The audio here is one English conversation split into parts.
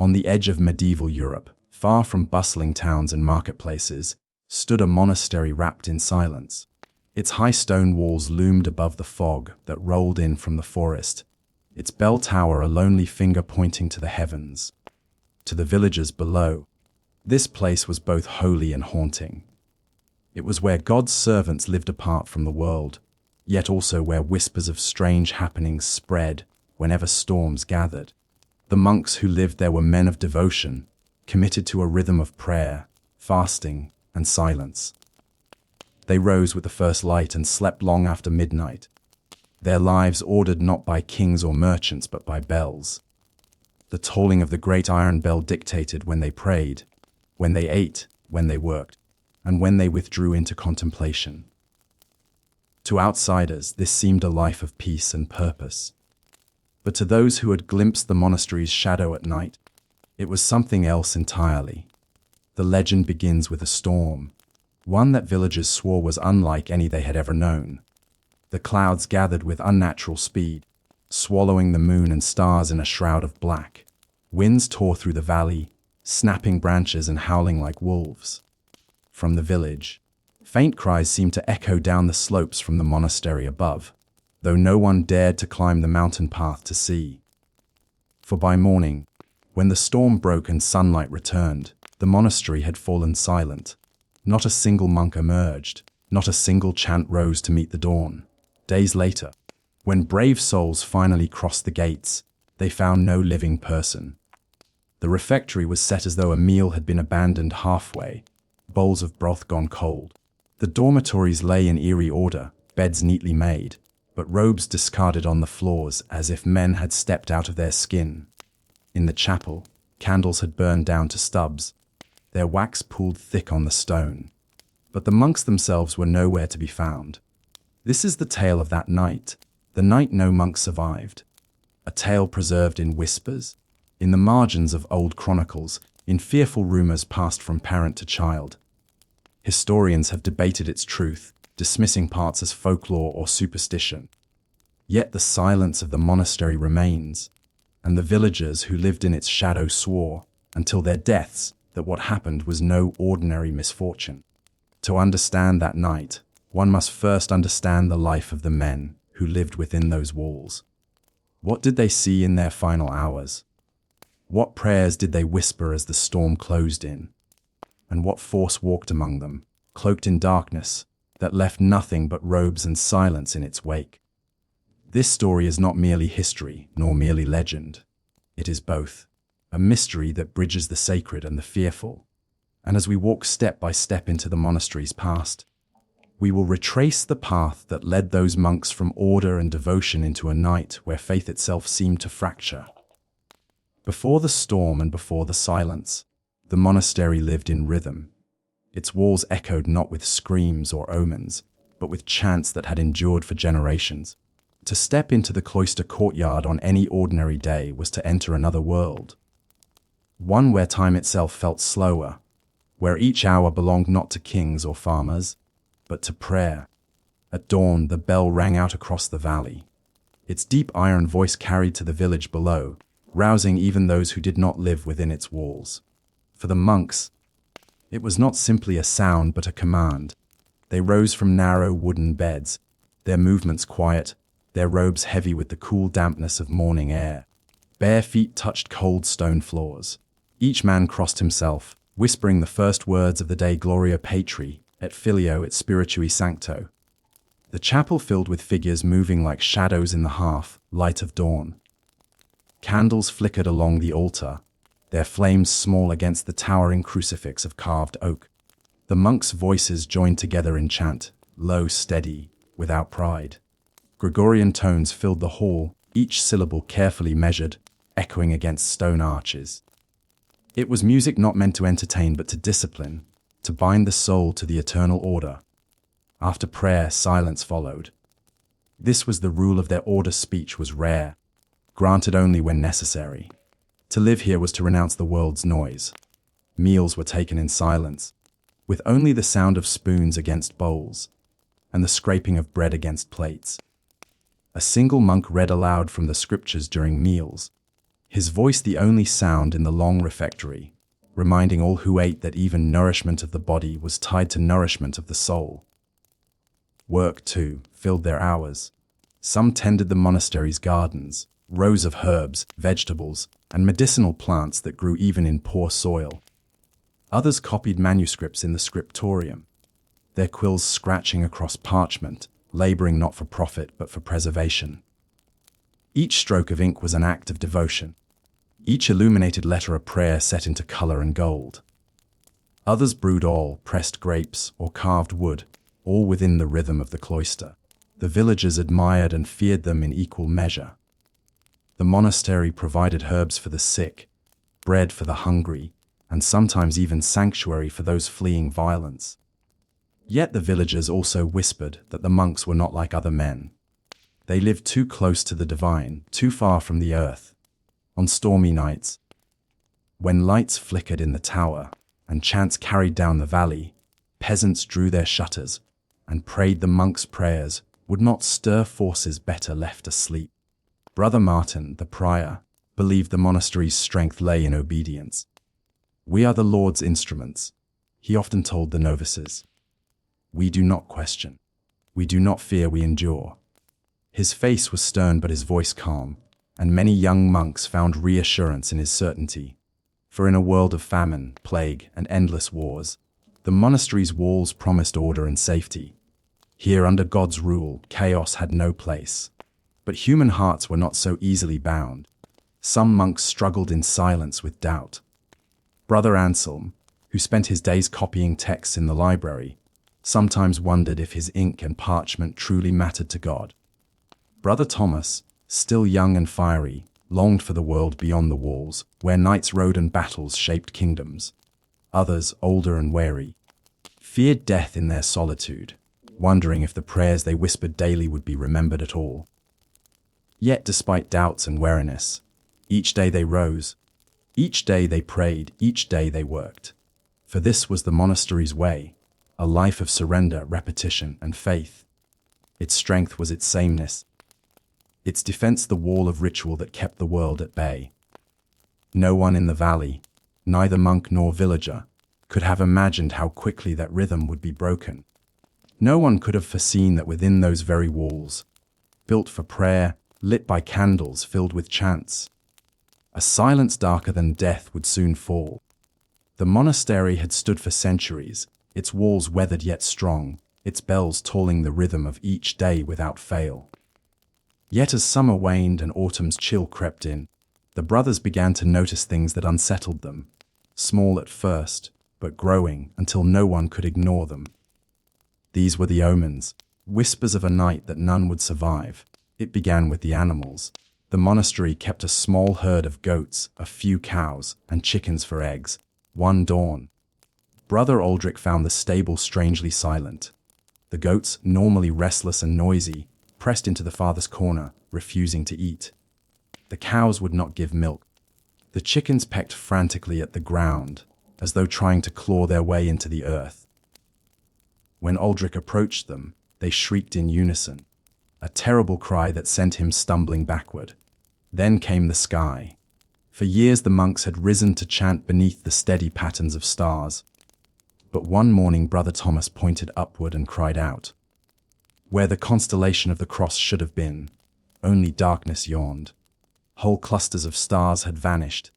On the edge of medieval Europe, far from bustling towns and marketplaces, stood a monastery wrapped in silence. Its high stone walls loomed above the fog that rolled in from the forest, its bell tower a lonely finger pointing to the heavens. To the villagers below, this place was both holy and haunting. It was where God's servants lived apart from the world, yet also where whispers of strange happenings spread whenever storms gathered. The monks who lived there were men of devotion, committed to a rhythm of prayer, fasting, and silence. They rose with the first light and slept long after midnight, their lives ordered not by kings or merchants but by bells. The tolling of the great iron bell dictated when they prayed, when they ate, when they worked, and when they withdrew into contemplation. To outsiders, this seemed a life of peace and purpose. But to those who had glimpsed the monastery's shadow at night, it was something else entirely. The legend begins with a storm, one that villagers swore was unlike any they had ever known. The clouds gathered with unnatural speed, swallowing the moon and stars in a shroud of black. Winds tore through the valley, snapping branches and howling like wolves. From the village, faint cries seemed to echo down the slopes from the monastery above, though no one dared to climb the mountain path to see. For by morning, when the storm broke and sunlight returned, the monastery had fallen silent. Not a single monk emerged, not a single chant rose to meet the dawn. Days later, when brave souls finally crossed the gates, they found no living person. The refectory was set as though a meal had been abandoned halfway, bowls of broth gone cold. The dormitories lay in eerie order, beds neatly made, but robes discarded on the floors as if men had stepped out of their skin. In the chapel, candles had burned down to stubs, their wax pooled thick on the stone. But the monks themselves were nowhere to be found. This is the tale of that night, the night no monk survived. A tale preserved in whispers, in the margins of old chronicles, in fearful rumors passed from parent to child. Historians have debated its truth, dismissing parts as folklore or superstition. Yet the silence of the monastery remains, and the villagers who lived in its shadow swore, until their deaths, that what happened was no ordinary misfortune. To understand that night, one must first understand the life of the men who lived within those walls. What did they see in their final hours? What prayers did they whisper as the storm closed in? And what force walked among them, cloaked in darkness, that left nothing but robes and silence in its wake? This story is not merely history, nor merely legend. It is both, a mystery that bridges the sacred and the fearful. And as we walk step by step into the monastery's past, we will retrace the path that led those monks from order and devotion into a night where faith itself seemed to fracture. Before the storm and before the silence, the monastery lived in rhythm. Its walls echoed not with screams or omens, but with chants that had endured for generations. To step into the cloister courtyard on any ordinary day was to enter another world. One where time itself felt slower, where each hour belonged not to kings or farmers, but to prayer. At dawn, the bell rang out across the valley. Its deep iron voice carried to the village below, rousing even those who did not live within its walls. For the monks, it was not simply a sound but a command. They rose from narrow wooden beds, their movements quiet, their robes heavy with the cool dampness of morning air. Bare feet touched cold stone floors. Each man crossed himself, whispering the first words of the day, Gloria Patri, et Filio et Spiritui Sancto. The chapel filled with figures moving like shadows in the half light of dawn. Candles flickered along the altar, their flames small against the towering crucifix of carved oak. The monks' voices joined together in chant, low, steady, without pride. Gregorian tones filled the hall, each syllable carefully measured, echoing against stone arches. It was music not meant to entertain but to discipline, to bind the soul to the eternal order. After prayer, silence followed. This was the rule of their order. Speech was rare, granted only when necessary. To live here was to renounce the world's noise. Meals were taken in silence, with only the sound of spoons against bowls, and the scraping of bread against plates. A single monk read aloud from the scriptures during meals, his voice the only sound in the long refectory, reminding all who ate that even nourishment of the body was tied to nourishment of the soul. Work, too, filled their hours. Some tended the monastery's gardens, rows of herbs, vegetables, and medicinal plants that grew even in poor soil. Others copied manuscripts in the scriptorium, their quills scratching across parchment, laboring not for profit but for preservation. Each stroke of ink was an act of devotion, each illuminated letter a prayer set into color and gold. Others brewed oil, pressed grapes, or carved wood, all within the rhythm of the cloister. The villagers admired and feared them in equal measure. The monastery provided herbs for the sick, bread for the hungry, and sometimes even sanctuary for those fleeing violence. Yet the villagers also whispered that the monks were not like other men. They lived too close to the divine, too far from the earth. On stormy nights, when lights flickered in the tower and chants carried down the valley, peasants drew their shutters and prayed the monks' prayers would not stir forces better left asleep. Brother Martin, the prior, believed the monastery's strength lay in obedience. "We are the Lord's instruments," he often told the novices. "We do not question. We do not fear, we endure." His face was stern but his voice calm, and many young monks found reassurance in his certainty. For in a world of famine, plague, and endless wars, the monastery's walls promised order and safety. Here, under God's rule, chaos had no place. But human hearts were not so easily bound. Some monks struggled in silence with doubt. Brother Anselm, who spent his days copying texts in the library, sometimes wondered if his ink and parchment truly mattered to God. Brother Thomas, still young and fiery, longed for the world beyond the walls, where knights rode and battles shaped kingdoms. Others, older and wary, feared death in their solitude, wondering if the prayers they whispered daily would be remembered at all. Yet despite doubts and weariness, each day they rose, each day they prayed, each day they worked. For this was the monastery's way, a life of surrender, repetition, and faith. Its strength was its sameness, its defense the wall of ritual that kept the world at bay. No one in the valley, neither monk nor villager, could have imagined how quickly that rhythm would be broken. No one could have foreseen that within those very walls, built for prayer, lit by candles filled with chants, a silence darker than death would soon fall. The monastery had stood for centuries, its walls weathered yet strong, its bells tolling the rhythm of each day without fail. Yet as summer waned and autumn's chill crept in, the brothers began to notice things that unsettled them, small at first, but growing until no one could ignore them. These were the omens, whispers of a night that none would survive. It began with the animals. The monastery kept a small herd of goats, a few cows, and chickens for eggs. One dawn, Brother Aldrich found the stable strangely silent. The goats, normally restless and noisy, pressed into the farthest corner, refusing to eat. The cows would not give milk. The chickens pecked frantically at the ground, as though trying to claw their way into the earth. When Aldrich approached them, they shrieked in unison, a terrible cry that sent him stumbling backward. Then came the sky. For years the monks had risen to chant beneath the steady patterns of stars. But one morning Brother Thomas pointed upward and cried out. Where the constellation of the cross should have been, only darkness yawned. Whole clusters of stars had vanished,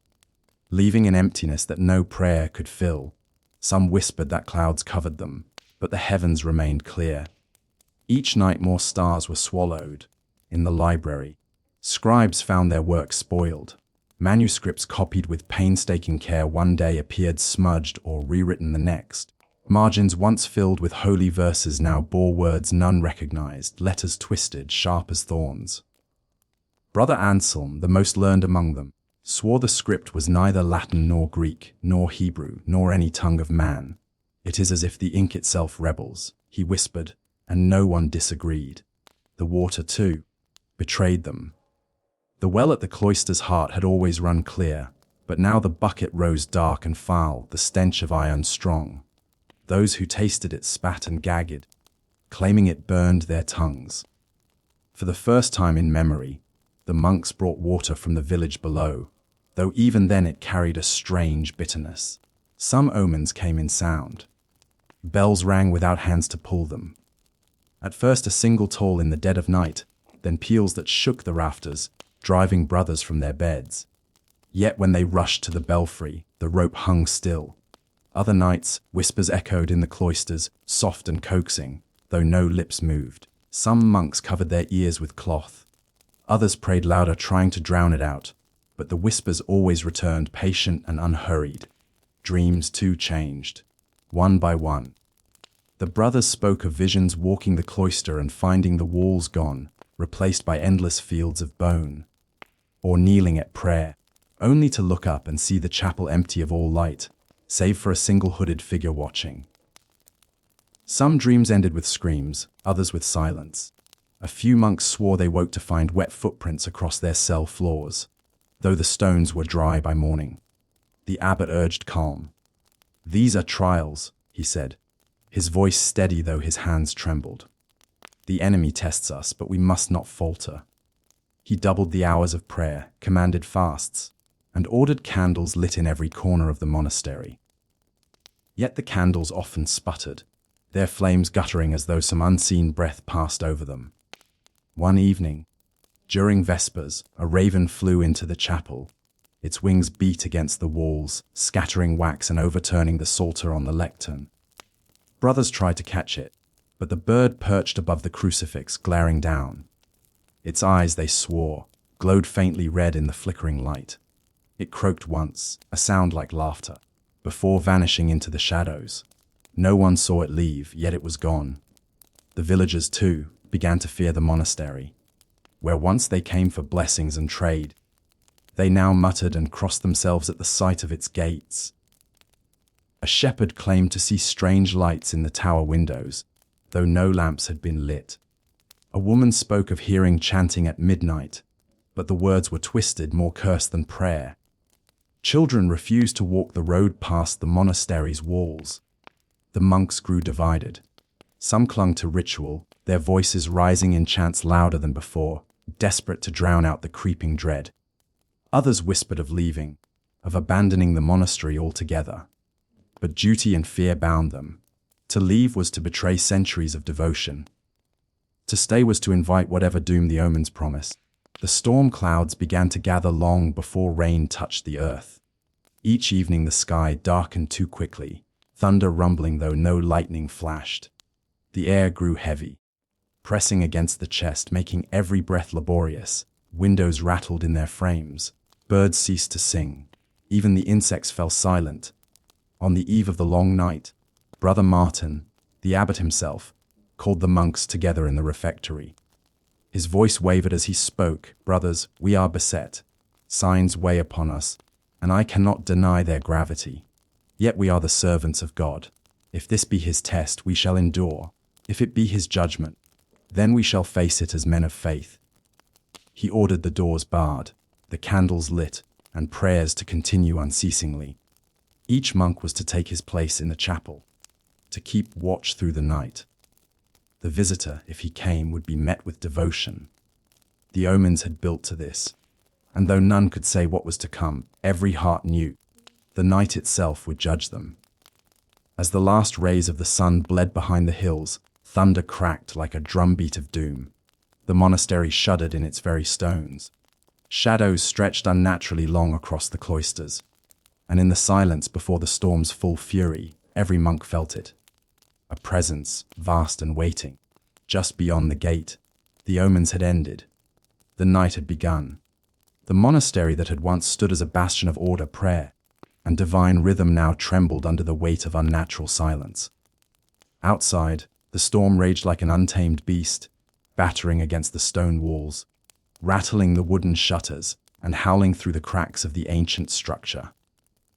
leaving an emptiness that no prayer could fill. Some whispered that clouds covered them, but the heavens remained clear. Each night more stars were swallowed. In the library, scribes found their work spoiled. Manuscripts copied with painstaking care one day appeared smudged or rewritten the next. Margins once filled with holy verses now bore words none recognized, letters twisted, sharp as thorns. Brother Anselm, the most learned among them, swore the script was neither Latin nor Greek, nor Hebrew, nor any tongue of man. It is as if the ink itself rebels, he whispered, and no one disagreed. The water, too, betrayed them. The well at the cloister's heart had always run clear, but now the bucket rose dark and foul, the stench of iron strong. Those who tasted it spat and gagged, claiming it burned their tongues. For the first time in memory, the monks brought water from the village below, though even then it carried a strange bitterness. Some omens came in sound. Bells rang without hands to pull them. At first a single toll in the dead of night, then peals that shook the rafters, driving brothers from their beds. Yet when they rushed to the belfry, the rope hung still. Other nights, whispers echoed in the cloisters, soft and coaxing, though no lips moved. Some monks covered their ears with cloth. Others prayed louder, trying to drown it out, but the whispers always returned, patient and unhurried. Dreams too changed, one by one. The brothers spoke of visions walking the cloister and finding the walls gone, replaced by endless fields of bone. Or kneeling at prayer, only to look up and see the chapel empty of all light, save for a single hooded figure watching. Some dreams ended with screams, others with silence. A few monks swore they woke to find wet footprints across their cell floors, though the stones were dry by morning. The abbot urged calm. "These are trials," he said, his voice steady though his hands trembled. "The enemy tests us, but we must not falter." He doubled the hours of prayer, commanded fasts, and ordered candles lit in every corner of the monastery. Yet the candles often sputtered, their flames guttering as though some unseen breath passed over them. One evening, during Vespers, a raven flew into the chapel. Its wings beat against the walls, scattering wax and overturning the psalter on the lectern. Brothers tried to catch it, but the bird perched above the crucifix, glaring down. Its eyes, they swore, glowed faintly red in the flickering light. It croaked once, a sound like laughter, before vanishing into the shadows. No one saw it leave, yet it was gone. The villagers, too, began to fear the monastery. Where once they came for blessings and trade, they now muttered and crossed themselves at the sight of its gates. A shepherd claimed to see strange lights in the tower windows, though no lamps had been lit. A woman spoke of hearing chanting at midnight, but the words were twisted, more curse than prayer. Children refused to walk the road past the monastery's walls. The monks grew divided. Some clung to ritual, their voices rising in chants louder than before, desperate to drown out the creeping dread. Others whispered of leaving, of abandoning the monastery altogether. But duty and fear bound them. To leave was to betray centuries of devotion. To stay was to invite whatever doom the omens promised. The storm clouds began to gather long before rain touched the earth. Each evening the sky darkened too quickly, thunder rumbling though no lightning flashed. The air grew heavy, pressing against the chest, making every breath laborious. Windows rattled in their frames. Birds ceased to sing. Even the insects fell silent. On the eve of the long night, Brother Martin, the abbot himself, called the monks together in the refectory. His voice wavered as he spoke. "Brothers, we are beset. Signs weigh upon us, and I cannot deny their gravity. Yet we are the servants of God. If this be his test, we shall endure. If it be his judgment, then we shall face it as men of faith." He ordered the doors barred, the candles lit, and prayers to continue unceasingly. Each monk was to take his place in the chapel, to keep watch through the night. The visitor, if he came, would be met with devotion. The omens had built to this, and though none could say what was to come, every heart knew the night itself would judge them. As the last rays of the sun bled behind the hills, thunder cracked like a drumbeat of doom. The monastery shuddered in its very stones. Shadows stretched unnaturally long across the cloisters, and in the silence before the storm's full fury, every monk felt it. A presence, vast and waiting. Just beyond the gate, the omens had ended. The night had begun. The monastery that had once stood as a bastion of order, prayer, and divine rhythm now trembled under the weight of unnatural silence. Outside, the storm raged like an untamed beast, battering against the stone walls, rattling the wooden shutters, and howling through the cracks of the ancient structure.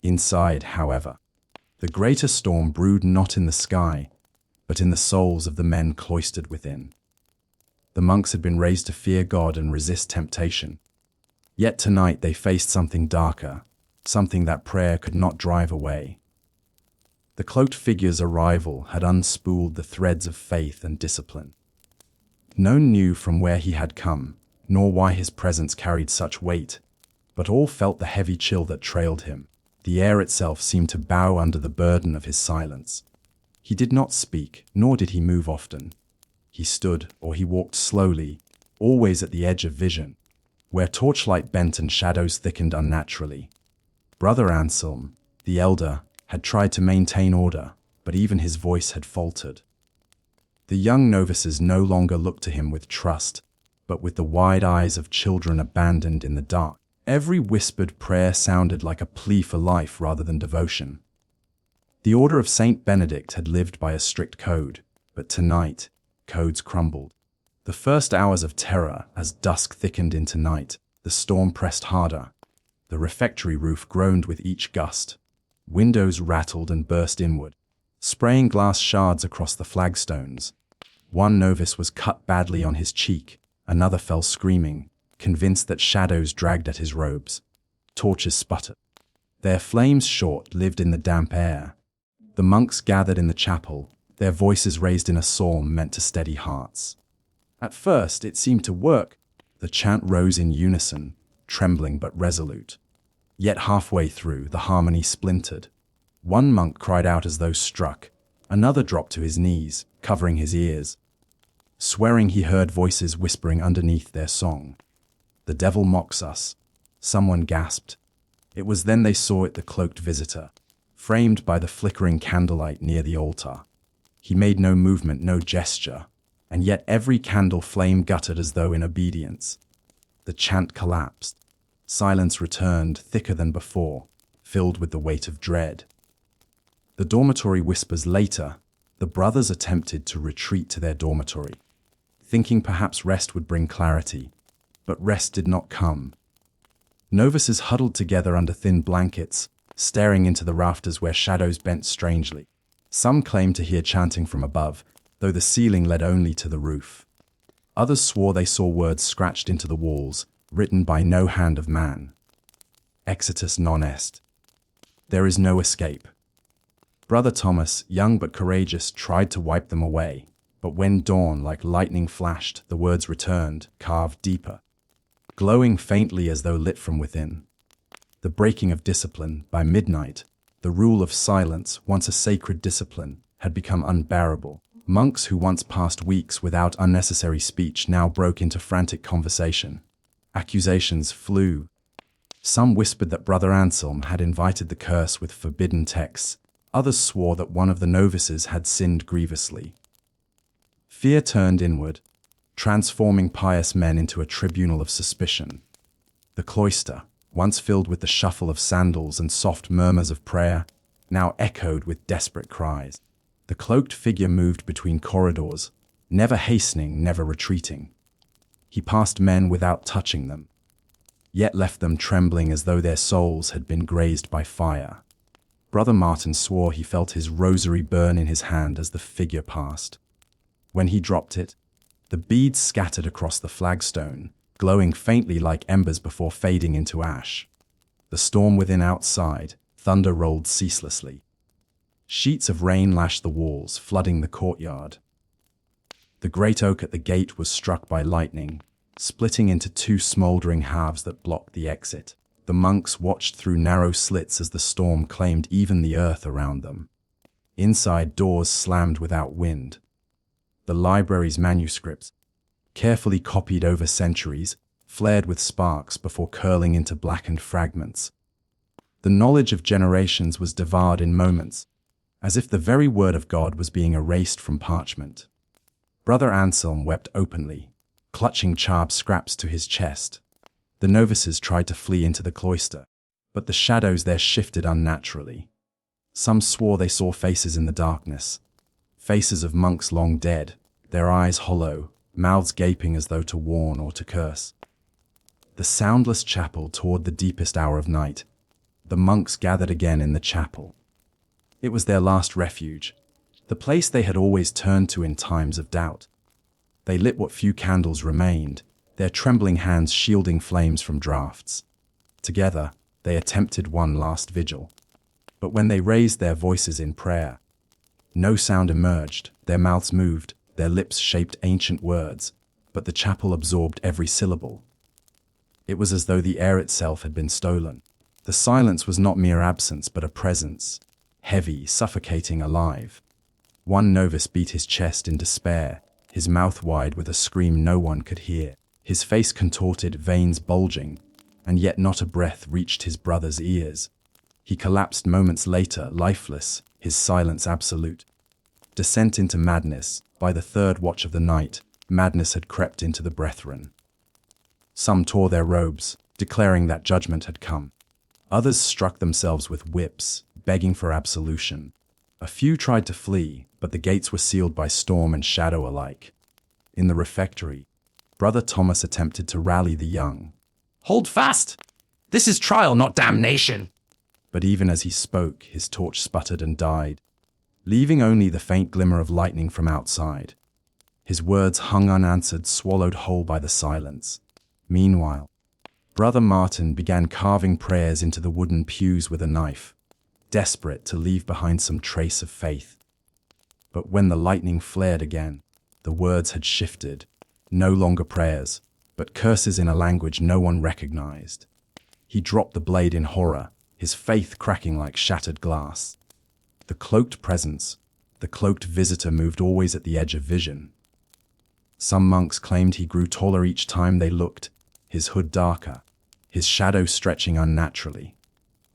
Inside, however, the greater storm brewed not in the sky, but in the souls of the men cloistered within. The monks had been raised to fear God and resist temptation. Yet tonight they faced something darker, something that prayer could not drive away. The cloaked figure's arrival had unspooled the threads of faith and discipline. None knew from where he had come, nor why his presence carried such weight, but all felt the heavy chill that trailed him. The air itself seemed to bow under the burden of his silence. He did not speak, nor did he move often. He stood, or he walked slowly, always at the edge of vision, where torchlight bent and shadows thickened unnaturally. Brother Anselm, the elder, had tried to maintain order, but even his voice had faltered. The young novices no longer looked to him with trust, but with the wide eyes of children abandoned in the dark. Every whispered prayer sounded like a plea for life rather than devotion. The order of Saint Benedict had lived by a strict code, but tonight, codes crumbled. The first hours of terror, as dusk thickened into night, the storm pressed harder. The refectory roof groaned with each gust. Windows rattled and burst inward, spraying glass shards across the flagstones. One novice was cut badly on his cheek, another fell screaming, convinced that shadows dragged at his robes. Torches sputtered. Their flames short-lived in the damp air. The monks gathered in the chapel, their voices raised in a psalm meant to steady hearts. At first, it seemed to work. The chant rose in unison, trembling but resolute. Yet halfway through, the harmony splintered. One monk cried out as though struck. Another dropped to his knees, covering his ears, swearing he heard voices whispering underneath their song. "The devil mocks us," someone gasped. It was then they saw it, the cloaked visitor, framed by the flickering candlelight near the altar. He made no movement, no gesture, and yet every candle flame guttered as though in obedience. The chant collapsed. Silence returned, thicker than before, filled with the weight of dread. The dormitory whispers later, the brothers attempted to retreat to their dormitory, thinking perhaps rest would bring clarity, but rest did not come. Novices huddled together under thin blankets, staring into the rafters where shadows bent strangely. Some claimed to hear chanting from above, though the ceiling led only to the roof. Others swore they saw words scratched into the walls, written by no hand of man. Exitus non est. There is no escape. Brother Thomas, young but courageous, tried to wipe them away, but when dawn like lightning flashed, the words returned, carved deeper, glowing faintly as though lit from within. The breaking of discipline. By midnight, the rule of silence, once a sacred discipline, had become unbearable. Monks who once passed weeks without unnecessary speech now broke into frantic conversation. Accusations flew. Some whispered that Brother Anselm had invited the curse with forbidden texts. Others swore that one of the novices had sinned grievously. Fear turned inward, transforming pious men into a tribunal of suspicion. The cloister, once filled with the shuffle of sandals and soft murmurs of prayer, now echoed with desperate cries. The cloaked figure moved between corridors, never hastening, never retreating. He passed men without touching them, yet left them trembling as though their souls had been grazed by fire. Brother Martin swore he felt his rosary burn in his hand as the figure passed. When he dropped it, the beads scattered across the flagstone, glowing faintly like embers before fading into ash. The storm within outside, thunder rolled ceaselessly. Sheets of rain lashed the walls, flooding the courtyard. The great oak at the gate was struck by lightning, splitting into two smoldering halves that blocked the exit. The monks watched through narrow slits as the storm claimed even the earth around them. Inside, doors slammed without wind. The library's manuscripts, carefully copied over centuries, flared with sparks before curling into blackened fragments. The knowledge of generations was devoured in moments, as if the very word of God was being erased from parchment. Brother Anselm wept openly, clutching charred scraps to his chest. The novices tried to flee into the cloister, but the shadows there shifted unnaturally. Some swore they saw faces in the darkness, faces of monks long dead, their eyes hollow, mouths gaping as though to warn or to curse. The soundless chapel toward the deepest hour of night. The monks gathered again in the chapel. It was their last refuge, the place they had always turned to in times of doubt. They lit what few candles remained, their trembling hands shielding flames from drafts. Together, they attempted one last vigil. But when they raised their voices in prayer, no sound emerged. Their mouths moved, their lips shaped ancient words, but the chapel absorbed every syllable. It was as though the air itself had been stolen. The silence was not mere absence, but a presence, heavy, suffocating, alive. One novice beat his chest in despair, his mouth wide with a scream no one could hear, his face contorted, veins bulging, and yet not a breath reached his brother's ears. He collapsed moments later, lifeless, his silence absolute. Descent into madness. By the third watch of the night, madness had crept into the brethren. Some tore their robes, declaring that judgment had come. Others struck themselves with whips, begging for absolution. A few tried to flee, but the gates were sealed by storm and shadow alike. In the refectory, Brother Thomas attempted to rally the young. "Hold fast! This is trial, not damnation!" But even as he spoke, his torch sputtered and died, leaving only the faint glimmer of lightning from outside. His words hung unanswered, swallowed whole by the silence. Meanwhile, Brother Martin began carving prayers into the wooden pews with a knife, desperate to leave behind some trace of faith. But when the lightning flared again, the words had shifted, no longer prayers, but curses in a language no one recognized. He dropped the blade in horror, his faith cracking like shattered glass. The cloaked presence, the cloaked visitor moved always at the edge of vision. Some monks claimed he grew taller each time they looked, his hood darker, his shadow stretching unnaturally.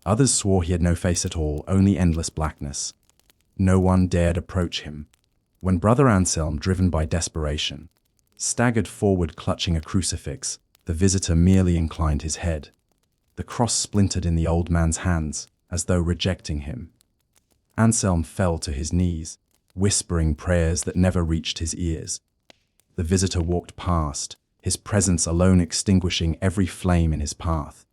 Others swore he had no face at all, only endless blackness. No one dared approach him. When Brother Anselm, driven by desperation, staggered forward clutching a crucifix, the visitor merely inclined his head. The cross splintered in the old man's hands, as though rejecting him. Anselm fell to his knees, whispering prayers that never reached his ears. The visitor walked past, his presence alone extinguishing every flame in his path.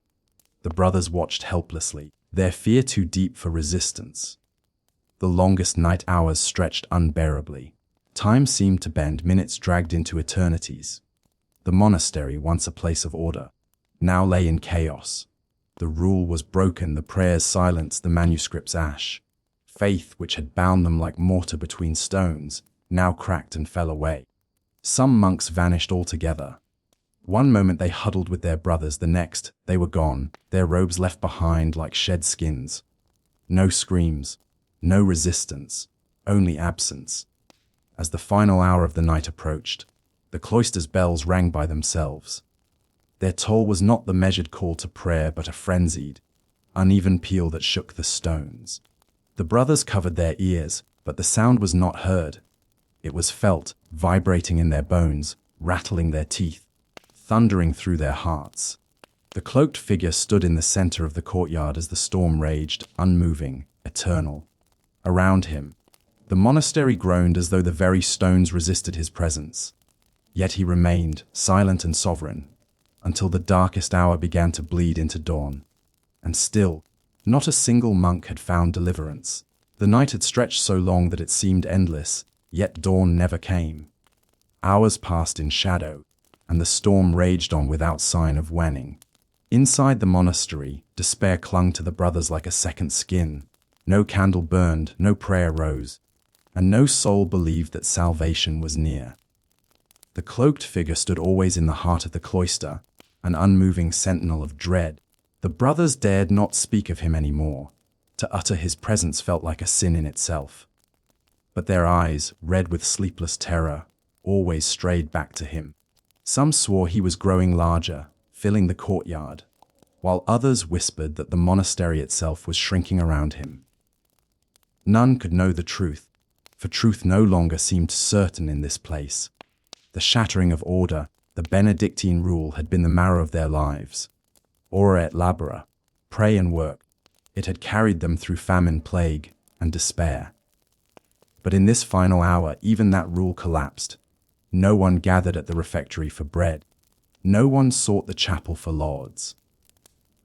The brothers watched helplessly, their fear too deep for resistance. The longest night hours stretched unbearably. Time seemed to bend, minutes dragged into eternities. The monastery, once a place of order, now lay in chaos. The rule was broken, the prayers silenced, the manuscripts ash. Faith, which had bound them like mortar between stones, now cracked and fell away. Some monks vanished altogether. One moment they huddled with their brothers, the next they were gone, their robes left behind like shed skins. No screams, no resistance, only absence. As the final hour of the night approached, the cloister's bells rang by themselves. Their toll was not the measured call to prayer, but a frenzied, uneven peal that shook the stones. The brothers covered their ears, but the sound was not heard. It was felt, vibrating in their bones, rattling their teeth, thundering through their hearts. The cloaked figure stood in the center of the courtyard as the storm raged, unmoving, eternal. Around him, the monastery groaned as though the very stones resisted his presence. Yet he remained, silent and sovereign, until the darkest hour began to bleed into dawn. And still, not a single monk had found deliverance. The night had stretched so long that it seemed endless, yet dawn never came. Hours passed in shadow, and the storm raged on without sign of waning. Inside the monastery, despair clung to the brothers like a second skin. No candle burned, no prayer rose, and no soul believed that salvation was near. The cloaked figure stood always in the heart of the cloister, an unmoving sentinel of dread. The brothers dared not speak of him anymore. To utter his presence felt like a sin in itself. But their eyes, red with sleepless terror, always strayed back to him. Some swore he was growing larger, filling the courtyard, while others whispered that the monastery itself was shrinking around him. None could know the truth, for truth no longer seemed certain in this place. The shattering of order, the Benedictine rule, had been the marrow of their lives. Ora et labora, pray and work. It had carried them through famine, plague, and despair. But in this final hour, even that rule collapsed. No one gathered at the refectory for bread. No one sought the chapel for lauds.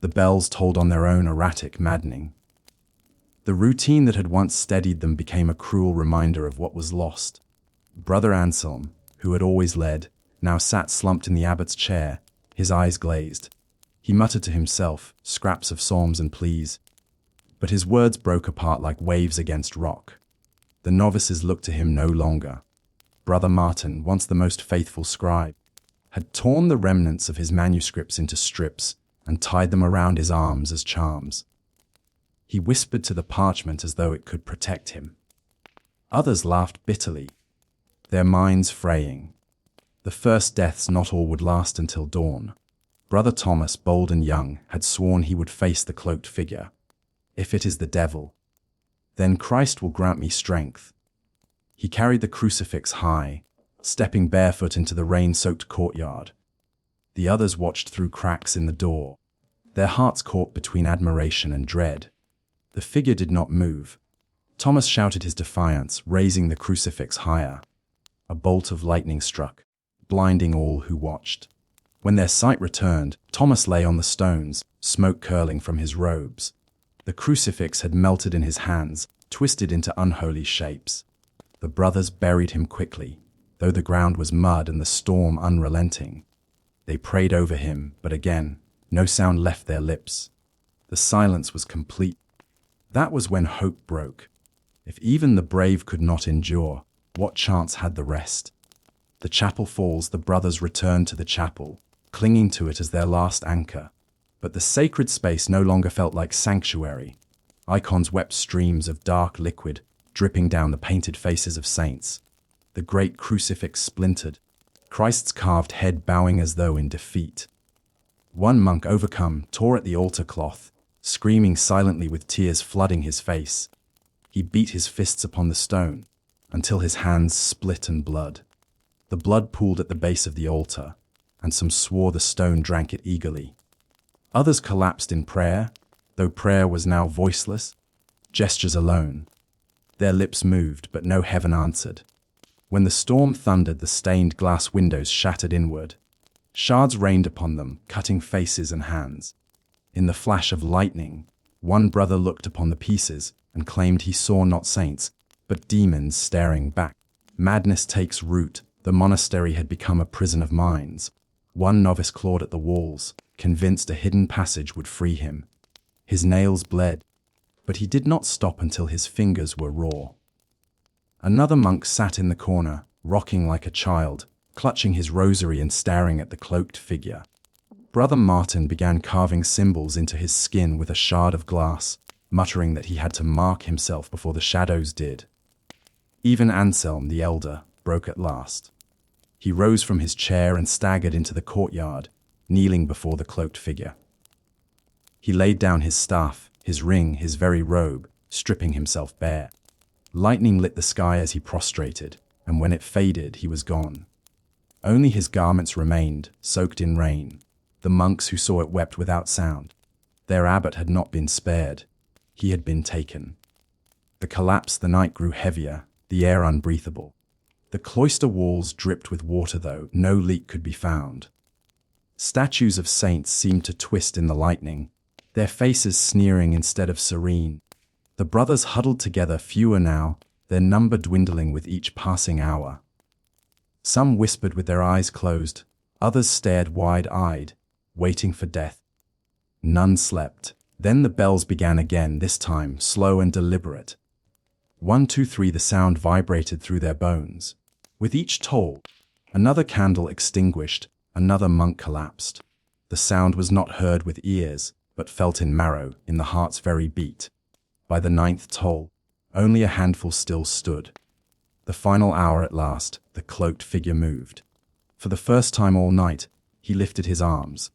The bells tolled on their own, erratic, maddening. The routine that had once steadied them became a cruel reminder of what was lost. Brother Anselm, who had always led, now sat slumped in the abbot's chair, his eyes glazed. He muttered to himself, scraps of psalms and pleas, but his words broke apart like waves against rock. The novices looked to him no longer. Brother Martin, once the most faithful scribe, had torn the remnants of his manuscripts into strips and tied them around his arms as charms. He whispered to the parchment as though it could protect him. Others laughed bitterly, their minds fraying. The first deaths not all would last until dawn. Brother Thomas, bold and young, had sworn he would face the cloaked figure. If it is the devil, then Christ will grant me strength. He carried the crucifix high, stepping barefoot into the rain-soaked courtyard. The others watched through cracks in the door, their hearts caught between admiration and dread. The figure did not move. Thomas shouted his defiance, raising the crucifix higher. A bolt of lightning struck, blinding all who watched. When their sight returned, Thomas lay on the stones, smoke curling from his robes. The crucifix had melted in his hands, twisted into unholy shapes. The brothers buried him quickly, though the ground was mud and the storm unrelenting. They prayed over him, but again, no sound left their lips. The silence was complete. That was when hope broke. If even the brave could not endure, what chance had the rest? The chapel falls, the brothers returned to the chapel, clinging to it as their last anchor. But the sacred space no longer felt like sanctuary. Icons wept streams of dark liquid, dripping down the painted faces of saints. The great crucifix splintered, Christ's carved head bowing as though in defeat. One monk, overcome, tore at the altar cloth, screaming silently with tears flooding his face. He beat his fists upon the stone, until his hands split and blood. The blood pooled at the base of the altar, and some swore the stone drank it eagerly. Others collapsed in prayer, though prayer was now voiceless, gestures alone. Their lips moved, but no heaven answered. When the storm thundered, the stained glass windows shattered inward. Shards rained upon them, cutting faces and hands. In the flash of lightning, one brother looked upon the pieces and claimed he saw not saints, but demons staring back. Madness takes root. The monastery had become a prison of minds. One novice clawed at the walls, convinced a hidden passage would free him. His nails bled, but he did not stop until his fingers were raw. Another monk sat in the corner, rocking like a child, clutching his rosary and staring at the cloaked figure. Brother Martin began carving symbols into his skin with a shard of glass, muttering that he had to mark himself before the shadows did. Even Anselm, the elder, broke at last. He rose from his chair and staggered into the courtyard, kneeling before the cloaked figure. He laid down his staff, his ring, his very robe, stripping himself bare. Lightning lit the sky as he prostrated, and when it faded, he was gone. Only his garments remained, soaked in rain. The monks who saw it wept without sound. Their abbot had not been spared. He had been taken. The collapse, the night grew heavier, the air unbreathable. The cloister walls dripped with water, though no leak could be found. Statues of saints seemed to twist in the lightning, their faces sneering instead of serene. The brothers huddled together, fewer now, their number dwindling with each passing hour. Some whispered with their eyes closed, others stared wide-eyed, waiting for death. None slept. Then the bells began again, this time slow and deliberate. 1, 2, 3, the sound vibrated through their bones. With each toll, another candle extinguished, another monk collapsed. The sound was not heard with ears, but felt in marrow, in the heart's very beat. By the 9th toll, only a handful still stood. The final hour at last, the cloaked figure moved. For the first time all night, he lifted his arms.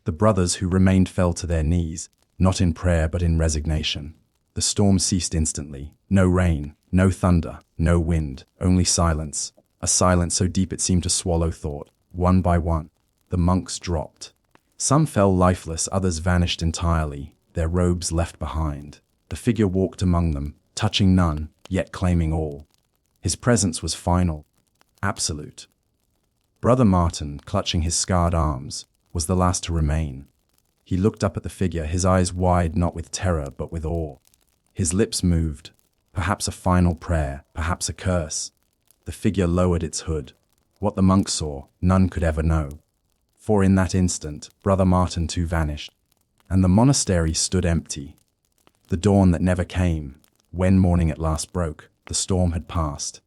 The brothers who remained fell to their knees, not in prayer but in resignation. The storm ceased instantly. No rain, no thunder, no wind, only silence. A silence so deep it seemed to swallow thought. One by one, the monks dropped. Some fell lifeless, others vanished entirely, their robes left behind. The figure walked among them, touching none, yet claiming all. His presence was final, absolute. Brother Martin, clutching his scarred arms, was the last to remain. He looked up at the figure, his eyes wide not with terror but with awe. His lips moved, perhaps a final prayer, perhaps a curse. The figure lowered its hood. What the monk saw, none could ever know. For in that instant, Brother Martin too vanished, and the monastery stood empty. The dawn that never came. When morning at last broke, the storm had passed.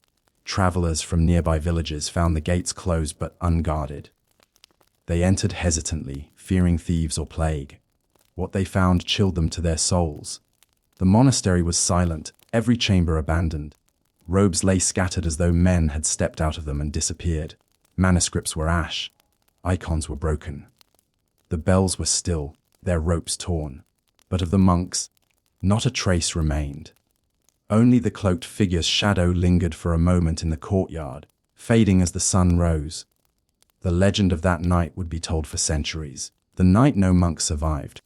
Travelers from nearby villages found the gates closed but unguarded. They entered hesitantly, fearing thieves or plague. What they found chilled them to their souls. The monastery was silent, every chamber abandoned. Robes lay scattered as though men had stepped out of them and disappeared. Manuscripts were ash. Icons were broken. The bells were still, their ropes torn. But of the monks, not a trace remained. Only the cloaked figure's shadow lingered for a moment in the courtyard, fading as the sun rose. The legend of that night would be told for centuries. The night no monk survived,